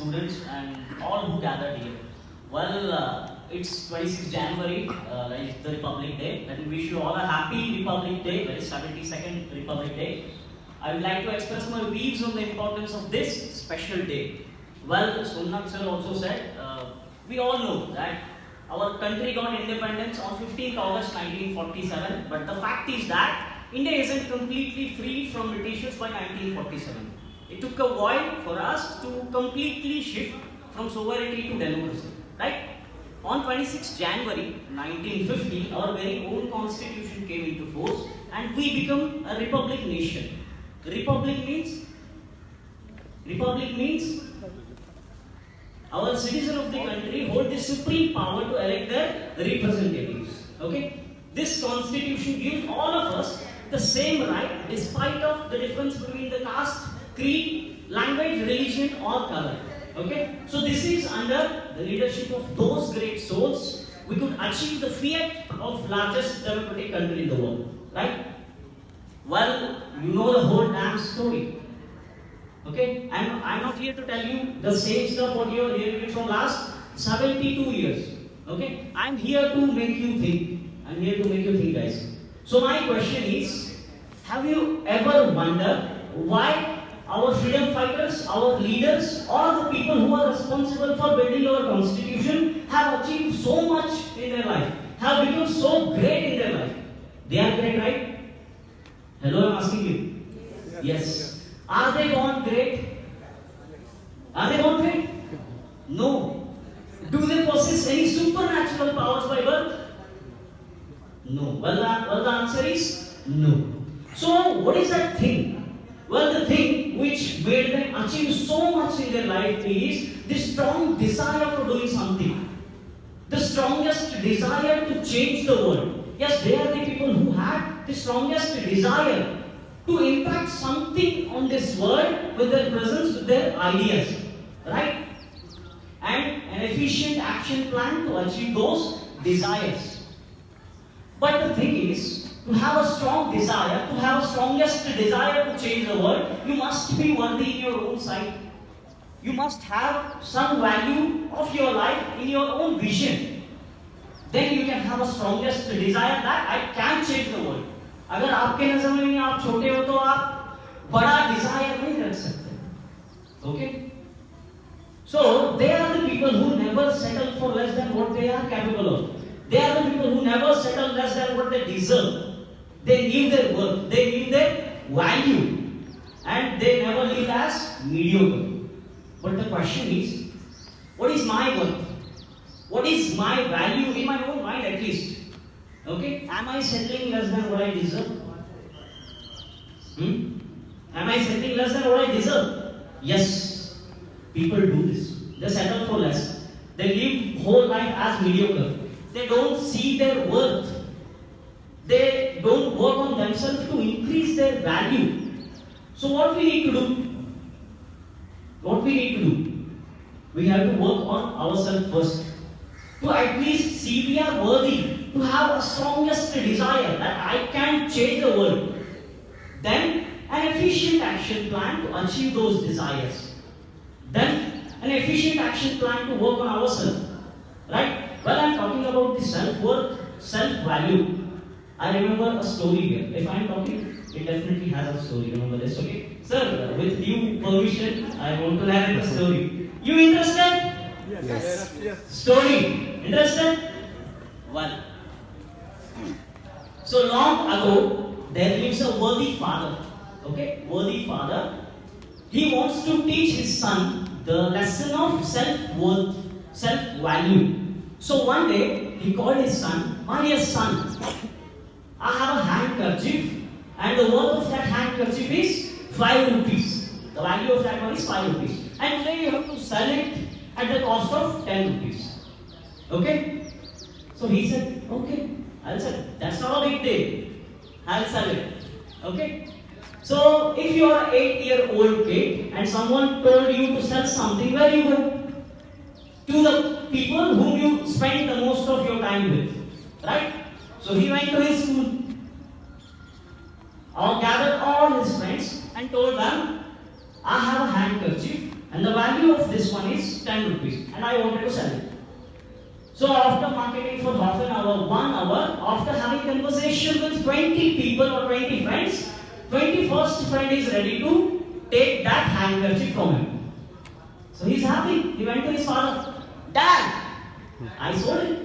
students and all who gathered here. Well, it's 26th January, like the Republic Day. Let me wish you all a happy Republic Day, that is 72nd Republic Day. I would like to express my views on the importance of this special day. Well, Somnath sir also said, we all know that our country got independence on 15th August 1947, but the fact is that India isn't completely free from Britishers by 1947. It took a while for us to completely shift from sovereignty to democracy, right? On 26 January 1950, our very own constitution came into force and we become a republic nation. Republic means our citizens of the country hold the supreme power to elect their representatives. Okay? This constitution gives all of us the same right despite of the difference between the caste, creed, language, religion or color. Okay? So this is under the leadership of those great souls we could achieve the fiat of largest democratic country in the world. Right? Well, you know the whole damn story. Okay? I'm not here to tell you the same stuff what you are hearing it from last 72 years. Okay? I'm here to make you think. I'm here to make you think, guys. So my question is, have you ever wondered why our freedom fighters, our leaders, or the people who are responsible for building our constitution have achieved so much in their life, have become so great in their life? They are great, right? Hello, I'm asking you. Yes. Are they born great? Are they born great? No. Do they possess any supernatural powers by birth? No. Well, the answer is no. So, what is that thing? Well, the thing which made them achieve so much in their life is the strong desire for doing something. The strongest desire to change the world. Yes, they are the people who had the strongest desire to impact something on this world with their presence, with their ideas. Right? And an efficient action plan to achieve those desires. But the thing is, to have a strong desire, to have a strongest desire to change the world, you must be worthy in your own sight. You must have some value of your life in your own vision. Then you can have a strongest desire that I can change the world. अगर आपके नजर में आप छोटे हो तो आप बड़ा desire नहीं रख सकते. Okay? So they are the people who never settle for less than what they are capable of. They are the people who never settle less than what they deserve. They knew their worth, they knew their value, and they never lived as mediocre. But the question is, what is my worth? What is my value in my own mind at least? Okay? Am I settling less than what I deserve? Am I settling less than what I deserve? Yes. People do this. They settle for less. They live whole life as mediocre. They don't see their worth. They don't work on themselves to increase their value. So what we need to do? What we need to do? We have to work on ourselves first. To at least see we are worthy. To have a strongest desire that I can change the world. Then an efficient action plan to achieve those desires. Then an efficient action plan to work on ourselves. Right? Well, I'm talking about the self-worth, self-value. I remember a story here. If I'm talking, it definitely has a story. Remember this, okay? Sir, with due permission, I want to narrate a story. You interested? Yes. Story. Interested? Well. So long ago, there lives a worthy father. Okay? Worthy father. He wants to teach his son the lesson of self-worth, self-value. So one day, he called his son, "My dear son, I have a handkerchief and the worth of that handkerchief is 5 rupees. The value of that one is 5 rupees. And today you have to sell it at the cost of 10 rupees. Okay? So he said, okay, I'll sell it. That's not a big deal. I'll sell it. Okay? So if you are an 8-year-old kid and someone told you to sell something, where you go? To the people whom you spend the most of your time with. Right? So he went to his school, gathered all his friends and told them, I have a handkerchief and the value of this one is 10 rupees and I wanted to sell it. So after marketing for half an hour, 1 hour, after having conversation with 20 people or 20 friends, 21st friend is ready to take that handkerchief from him. So he's happy. He went to his father. Dad, I sold it.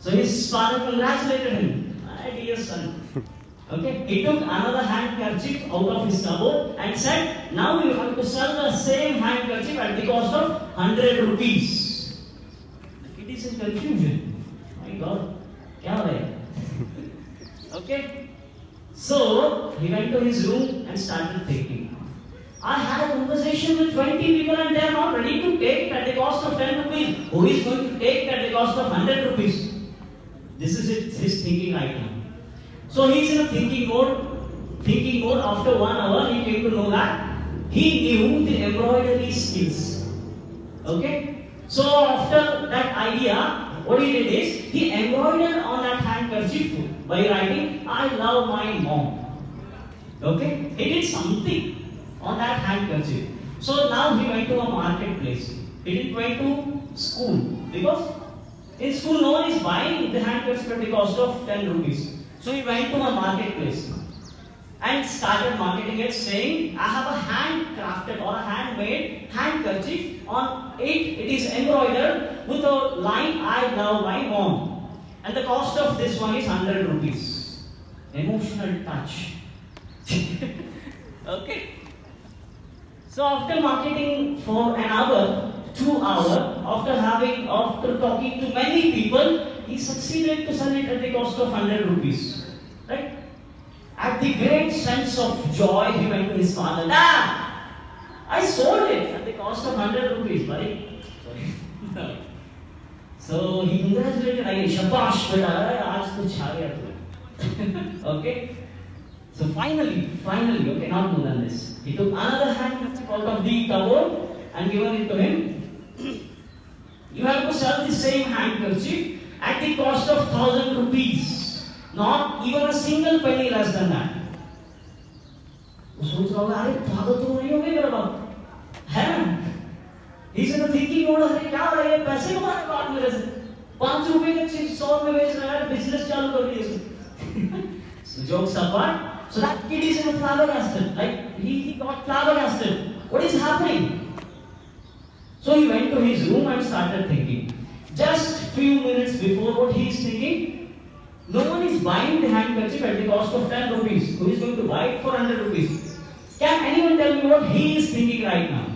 So his father congratulated him. My dear son. Okay, he took another handkerchief out of his cupboard and said, now you have to sell the same handkerchief at the cost of 100 rupees. The kid is in confusion. My God, kya ho raha hai? Okay, so he went to his room and started thinking. I had a conversation with 20 people and they are not ready to take it at the cost of 10 rupees. Who is going to take it at the cost of 100 rupees? This is his thinking right now. So he's in a thinking mode. Thinking mode. After 1 hour, he came to know that he knew the embroidery skills. Okay? So after that idea, what he did is, he embroidered on that handkerchief by writing, I love my mom. Okay? He did something on that handkerchief. So now he went to a marketplace. He didn't went to school. Because in school, no one is buying the handkerchief at the cost of 10 rupees. So he went to a marketplace and started marketing it, saying, I have a handcrafted or a handmade handkerchief. On it, it is embroidered with a line, I love my mom. And the cost of this one is 100 rupees. Emotional touch. Okay. So after marketing for an hour, 2 hours, after talking to many people, he succeeded to sell it at the cost of 100 rupees. Right? At the great sense of joy, he went to his father. Dad, I sold it at the cost of 100 rupees, buddy. Sorry. So he congratulated again. Shabash, beta, aaj to chha gaya tu. Okay? So finally, okay, not more than this. He took another handkerchief out of the cupboard and given it to him. You have to sell the same handkerchief at the cost of 1,000 rupees. Not even a single penny less than that. वो सोच रहा होगा, अरे पागल तो नहीं हो गए मेरा बाप, है ना? He's in the thinking mode, अरे क्या हो रहा है, पैसे कमाने का बात मेरे से, 5 रुपए के चीज 100 में बेच रहा है, बिजनेस चालू कर दिया इसने. So jokes apart, so that kid is in a flabbergasted, like he got flabbergasted. What is happening? So he went to his room and started thinking. Just few minutes before, what he is thinking? No one is buying the handkerchief at the cost of 10 rupees. Who is going to buy it for 100 rupees? Can anyone tell me what he is thinking right now?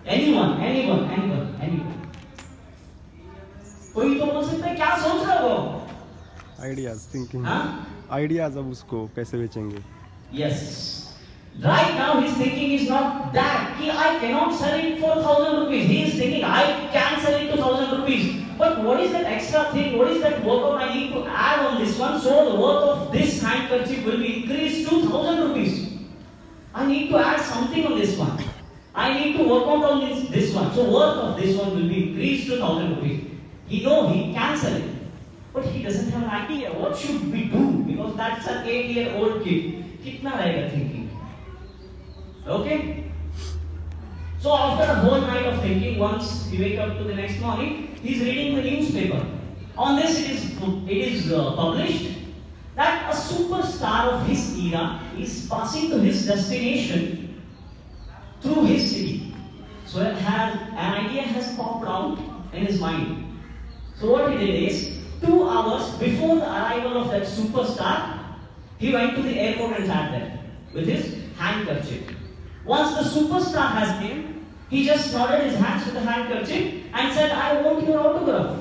Anyone? कोई तो बोल सकता है क्या सोच रहा हो? Ideas, thinking. Ideas अब उसको कैसे बेचेंगे? Yes. Right now his thinking is not that I cannot sell it for 1,000 rupees. He is thinking I can sell it to 1,000 rupees. But what is that extra thing? What is that workout I need to add on this one so the worth of this handkerchief will be increased to 1,000 rupees? I need to add something on this one. I need to work out on this one. So worth of this one will be increased to 1,000 rupees. He knows he can sell it. But he doesn't have an idea. What should we do? Because that's an 8-year-old kid. Kitna rahega thinking? Okay? So after a whole night of thinking, once he wakes up to the next morning, he is reading the newspaper. On this it is published that a superstar of his era is passing to his destination through his city. So an idea has popped out in his mind. So what he did is, 2 hours before the arrival of that superstar, he went to the airport and sat there with his handkerchief. Once the superstar has came, he just nodded his hands with the handkerchief and said, I want your autograph.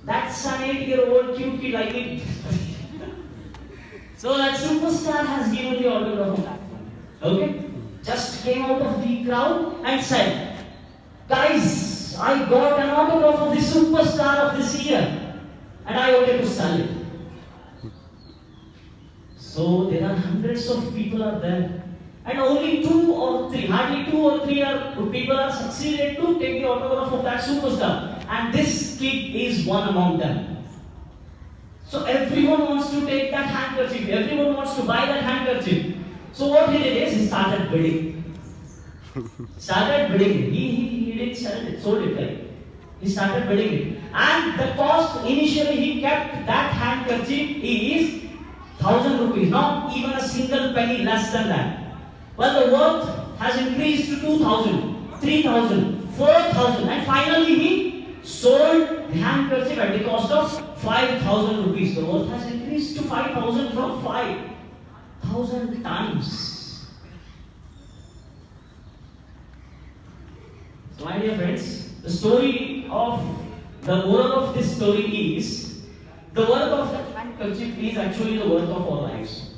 That's an 8-year-old cute kid like me. So that superstar has given the autograph of that one. Okay? Just came out of the crowd and said, guys, I got an autograph of the superstar of this year and I wanted to sell it. So there are hundreds of people are there. And only hardly two or three people are succeeded to take the autograph of that superstar. And this kid is one among them. So everyone wants to take that handkerchief. Everyone wants to buy that handkerchief. So what he did is he started bidding. He didn't sell it, sold it, right? He started building it. And the cost initially he kept that handkerchief is 1,000 rupees, not even a single penny less than that. Well, the worth has increased to 2,000, 3,000, 4,000, and finally he sold the handkerchief at the cost of 5,000 rupees. The worth has increased to 5,000 from 5,000 times. So, my dear friends, the moral of this story is the worth of that handkerchief is actually the worth of our lives.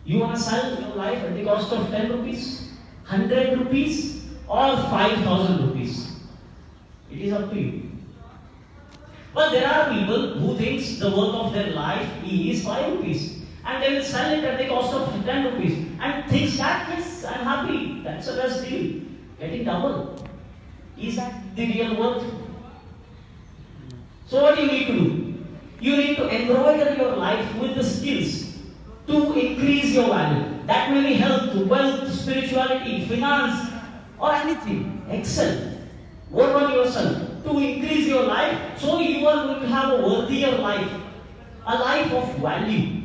You want to sell your life at the cost of 10 rupees, 100 rupees, or 5,000 rupees. It is up to you. But there are people who think the worth of their life is 5 rupees. And they will sell it at the cost of 10 rupees. And thinks that, yes, I'm happy. That's the best deal. Getting double. Is that the real worth? So what do you need to do? You need to embroider your life with the skills to increase your value. That may be health, wealth, spirituality, finance, or anything. Excel. Work on yourself to increase your life so you are going to have a worthier life. A life of value.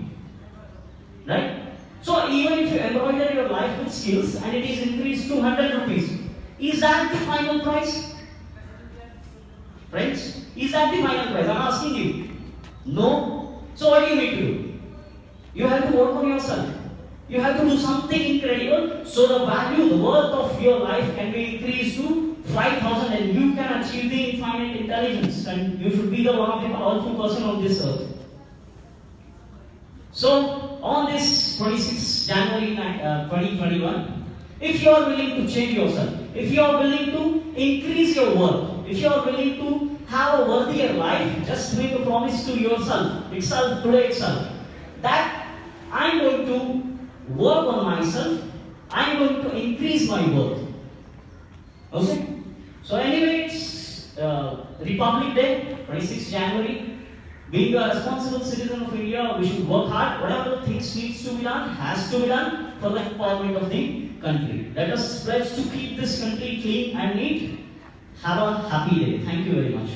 Right? So even if you embroider your life with skills and it is increased to 100 rupees, is that the final price? Friends, is that the final price? I'm asking you. No. So what do you need to do? You have to work on yourself. You have to do something incredible so the value, the worth of your life can be increased to 5,000 and you can achieve the infinite intelligence and you should be the one of the powerful person on this earth. So, on this 26th January 2021, if you are willing to change yourself, if you are willing to increase your worth, if you are willing to have a worthier life, just make a promise to yourself, today itself, that I am going to work on myself, I am going to increase my worth. Okay? So anyway, it's Republic Day, 26th January. Being a responsible citizen of India, we should work hard. Whatever things needs to be done, has to be done for the empowerment of the country. Let us pledge to keep this country clean and neat. Have a happy day. Thank you very much.